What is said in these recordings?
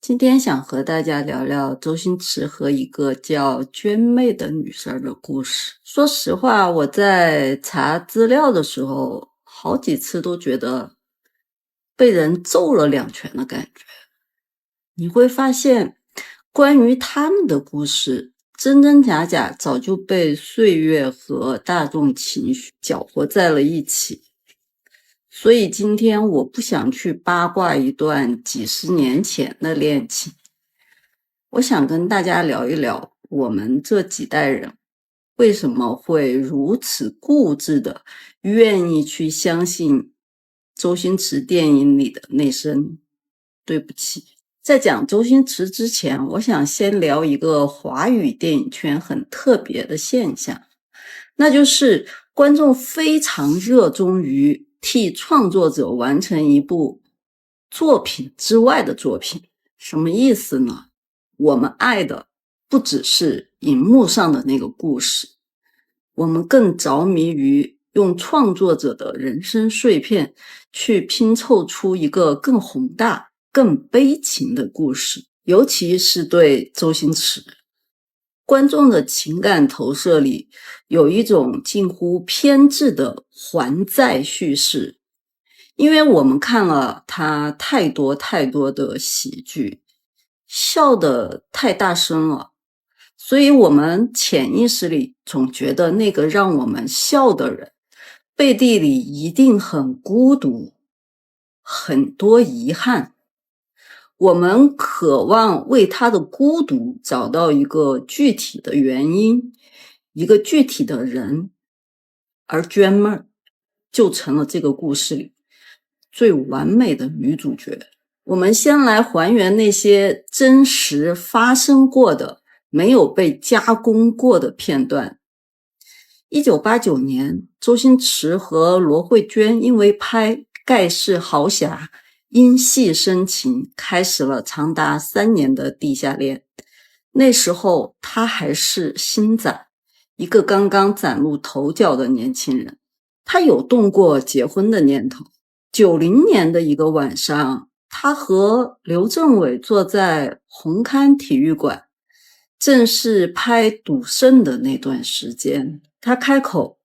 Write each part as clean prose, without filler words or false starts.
今天想和大家聊聊周星驰和一个叫娟妹的女生的故事。说实话，我在查资料的时候，好几次都觉得被人揍了两拳的感觉。你会发现，关于他们的故事，真真假假早就被岁月和大众情绪搅和在了一起。所以今天我不想去八卦一段几十年前的恋情，我想跟大家聊一聊我们这几代人为什么会如此固执的愿意去相信周星驰电影里的那声对不起。在讲周星驰之前，我想先聊一个华语电影圈很特别的现象，那就是观众非常热衷于替创作者完成一部作品之外的作品。什么意思呢？我们爱的不只是荧幕上的那个故事，我们更着迷于用创作者的人生碎片去拼凑出一个更宏大、更悲情的故事。尤其是对周星驰，观众的情感投射里有一种近乎偏执的还债叙事，因为我们看了他太多的喜剧，笑得太大声了，所以我们潜意识里总觉得那个让我们笑的人背地里一定很孤独，很多遗憾。我们渴望为他的孤独找到一个具体的原因，一个具体的人，而娟妹就成了这个故事里最完美的女主角。我们先来还原那些真实发生过的、没有被加工过的片段。1989年，周星驰和罗慧娟因为拍《盖世豪侠》因戏生情，开始了长达3年的地下恋。那时候他还是星仔，一个刚刚崭露头角的年轻人。他有动过结婚的念头。90年的一个晚上，他和刘镇伟坐在红磡体育馆，正是拍赌圣的那段时间。他开口，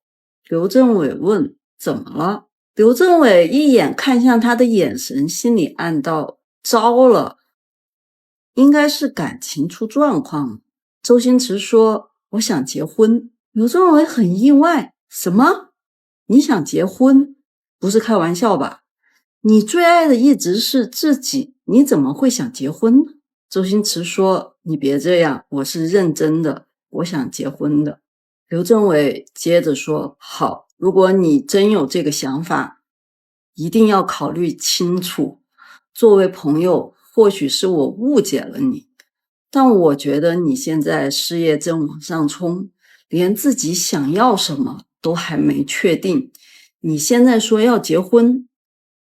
刘镇伟问怎么了？刘镇伟一眼看向他的眼神，心里暗道糟了，应该是感情出状况了。周星驰说我想结婚。刘镇伟很意外，什么？你想结婚？不是开玩笑吧？你最爱的一直是自己，你怎么会想结婚呢？周星驰说你别这样，我是认真的，我想结婚的。刘镇伟接着说好，如果你真有这个想法，一定要考虑清楚。作为朋友，或许是我误解了你，但我觉得你现在事业正往上冲，连自己想要什么都还没确定，你现在说要结婚，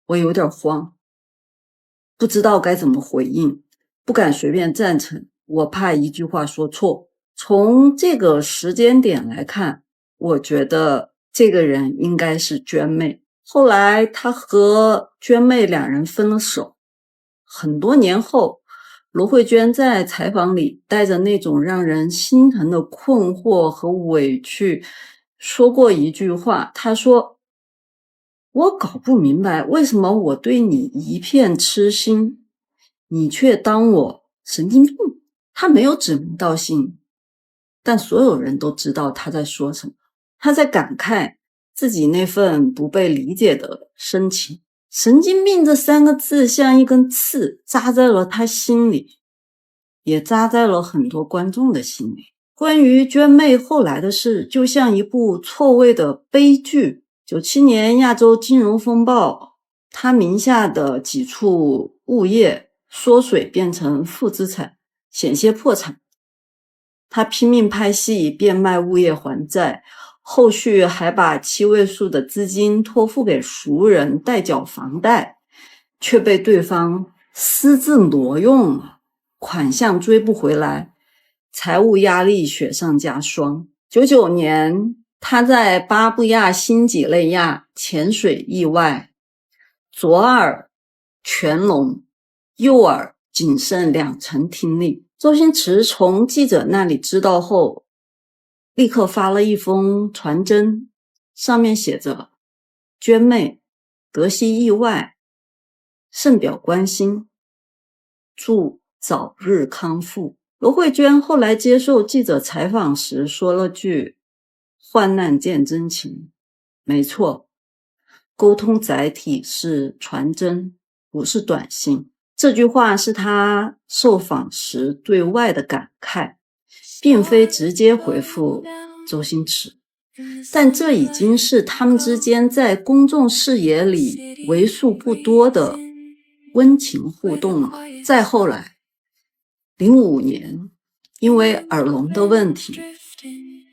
我有点慌，不知道该怎么回应，不敢随便赞成，我怕一句话说错。从这个时间点来看，我觉得这个人应该是娟妹。后来他和娟妹两人分了手，很多年后，罗慧娟在采访里带着那种让人心疼的困惑和委屈说过一句话，她说我搞不明白为什么我对你一片痴心，你却当我神经病。她没有指名道姓，但所有人都知道她在说什么。她在感慨自己那份不被理解的深情。神经病这3个字像一根刺扎在了她心里，也扎在了很多观众的心里。关于娟妹后来的事，就像一部错位的悲剧。97年亚洲金融风暴，她名下的几处物业缩水变成负资产，险些破产。她拼命拍戏，变卖物业还债，后续还把7位数的资金托付给熟人代缴房贷，却被对方私自挪用了，款项追不回来，财务压力雪上加霜。99年，他在巴布亚新几内亚潜水意外，左耳全聋，右耳仅剩2成听力。周星驰从记者那里知道后，立刻发了一封传真，上面写着：娟妹得悉意外，甚表关心，祝早日康复。罗慧娟后来接受记者采访时说了句：患难见真情。没错，沟通载体是传真，不是短信。这句话是他受访时对外的感慨，并非直接回复周星驰，但这已经是他们之间在公众视野里为数不多的温情互动了。再后来，05年因为耳聋的问题，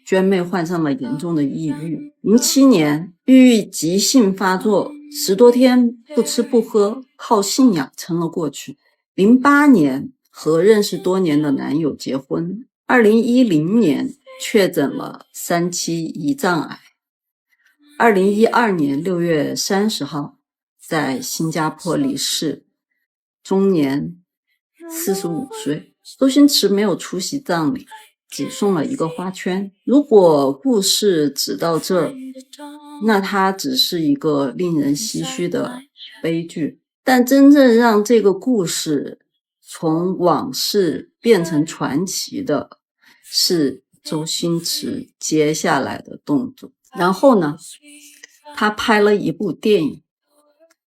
娟妹患上了严重的抑郁。07年抑郁急性发作，10多天不吃不喝，靠信仰撑了过去。08年和认识多年的男友结婚，2010年确诊了3期胰脏癌，2012年6月30号在新加坡离世，终年45岁。周星驰没有出席葬礼，只送了一个花圈。如果故事只到这儿，那它只是一个令人唏嘘的悲剧。但真正让这个故事从往事变成传奇的是周星驰接下来的动作。然后呢，他拍了一部电影《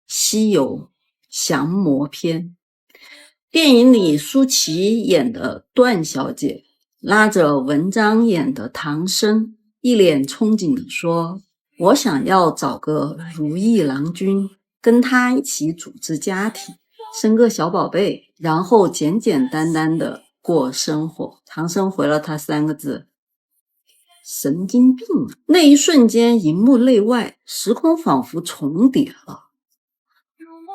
西游降魔篇》。电影里舒淇演的段小姐拉着文章演的唐僧，一脸憧憬地说：我想要找个如意郎君，跟他一起组织家庭，生个小宝贝，然后简简单单的过生活。唐僧回了他3个字：神经病啊！那一瞬间，荧幕内外时空仿佛重叠了，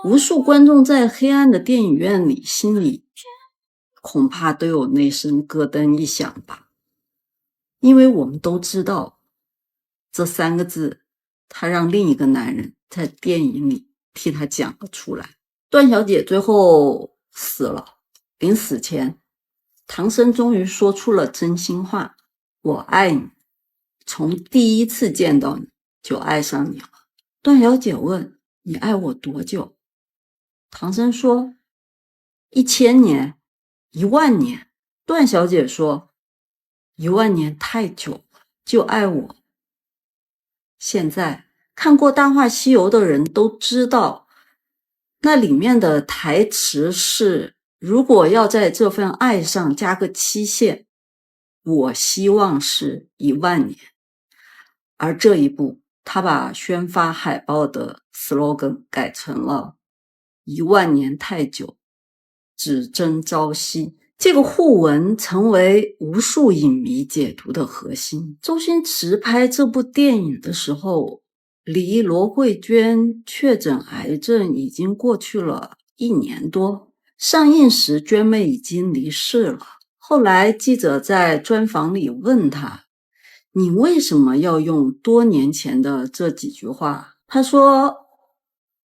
无数观众在黑暗的电影院里，心里恐怕都有那声咯噔一响吧。因为我们都知道，这3个字他让另一个男人在电影里替他讲了出来。段小姐最后死了，临死前，唐僧终于说出了真心话：我爱你，从第一次见到你就爱上你了。段小姐问：你爱我多久？唐僧说：1000年，10000年。段小姐说：10000年太久了，就爱我。现在看过《大话西游》的人都知道，那里面的台词是：如果要在这份爱上加个期限，我希望是10000年。而这一步，他把宣发海报的 slogan 改成了10000年太久，只争朝夕。这个互文成为无数影迷解读的核心。周星驰拍这部电影的时候，离罗慧娟确诊癌症已经过去了1年多，上映时娟妹已经离世了。后来记者在专访里问他：你为什么要用多年前的这几句话？他说：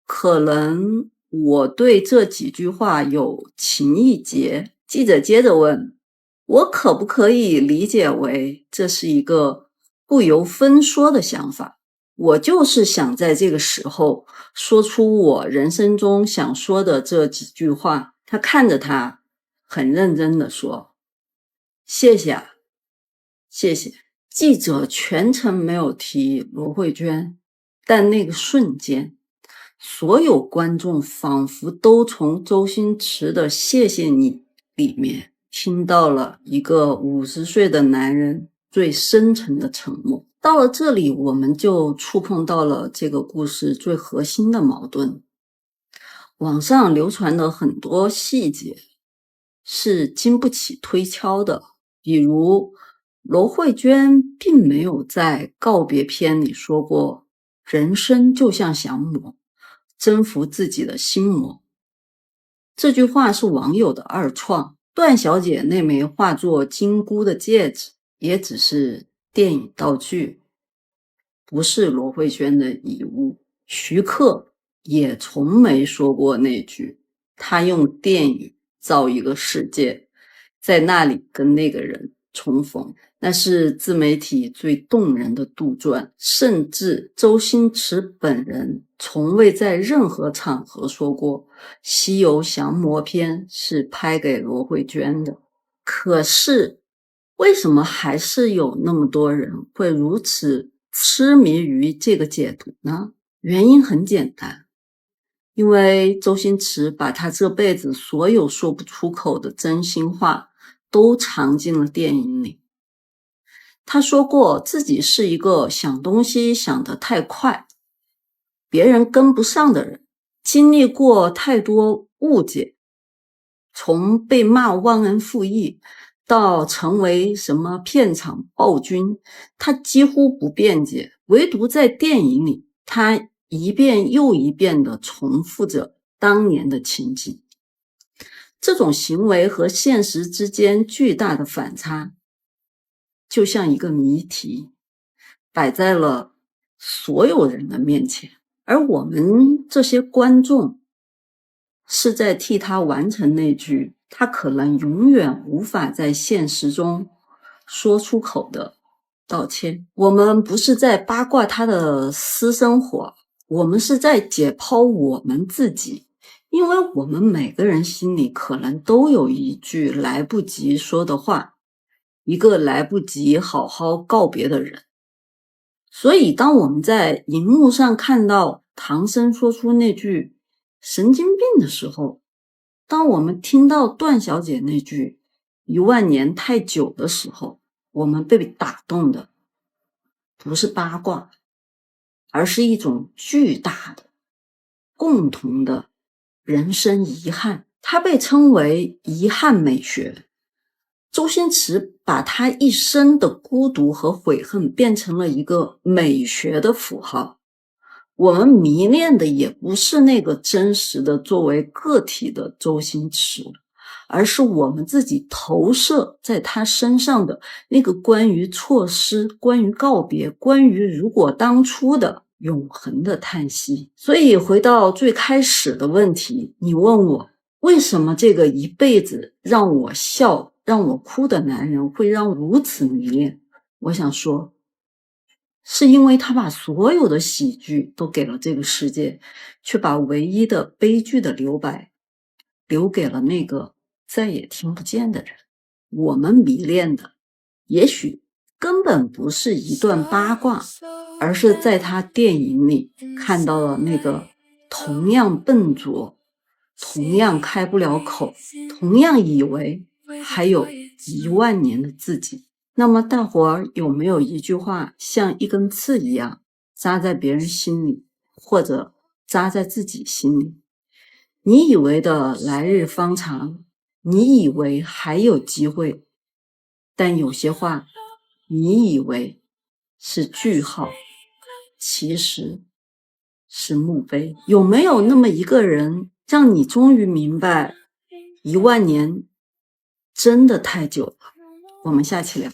可能我对这几句话有情意结。记者接着问：我可不可以理解为这是一个不由分说的想法？我就是想在这个时候说出我人生中想说的这几句话。他看着他，很认真地说：谢谢啊，谢谢。记者全程没有提罗慧娟，但那个瞬间，所有观众仿佛都从周星驰的谢谢你里面听到了一个50岁的男人最深沉的沉默。到了这里，我们就触碰到了这个故事最核心的矛盾。网上流传的很多细节是经不起推敲的，比如罗慧娟并没有在告别篇里说过人生就像降魔，征服自己的心魔。这句话是网友的二创。段小姐那枚化作金箍的戒指也只是电影道具，不是罗慧娟的遗物。徐克也从没说过那句他用电影造一个世界，在那里跟那个人重逢。那是自媒体最动人的杜撰，甚至周星驰本人从未在任何场合说过《西游降魔篇》是拍给罗慧娟的。可是为什么还是有那么多人会如此痴迷于这个解读呢？原因很简单，因为周星驰把他这辈子所有说不出口的真心话都藏进了电影里。他说过自己是一个想东西想得太快，别人跟不上的人，经历过太多误解，从被骂忘恩负义到成为什么片场暴君，他几乎不辩解，唯独在电影里，他一遍又一遍地重复着当年的情景。这种行为和现实之间巨大的反差，就像一个谜题，摆在了所有人的面前，而我们这些观众是在替他完成那句他可能永远无法在现实中说出口的道歉。我们不是在八卦他的私生活，我们是在解剖我们自己，因为我们每个人心里可能都有一句来不及说的话，一个来不及好好告别的人。所以当我们在荧幕上看到唐僧说出那句神经病的时候，当我们听到段小姐那句10000年太久的时候，我们被打动的不是八卦，而是一种巨大的共同的人生遗憾。它被称为遗憾美学。周星驰把他一生的孤独和悔恨变成了一个美学的符号。我们迷恋的也不是那个真实的作为个体的周星驰，而是我们自己投射在他身上的那个关于错失、关于告别、关于如果当初的永恒的叹息。所以回到最开始的问题，你问我为什么这个一辈子让我笑让我哭的男人会让如此迷恋，我想说是因为他把所有的喜剧都给了这个世界，却把唯一的悲剧的留白留给了那个再也听不见的人。我们迷恋的也许根本不是一段八卦，而是在他电影里看到了那个同样笨拙、同样开不了口、同样以为还有10000年的自己。那么大伙儿有没有一句话像一根刺一样扎在别人心里，或者扎在自己心里？你以为的来日方长，你以为还有机会，但有些话你以为是句号，其实是墓碑。有没有那么一个人让你终于明白10000年真的太久了？我们下期聊。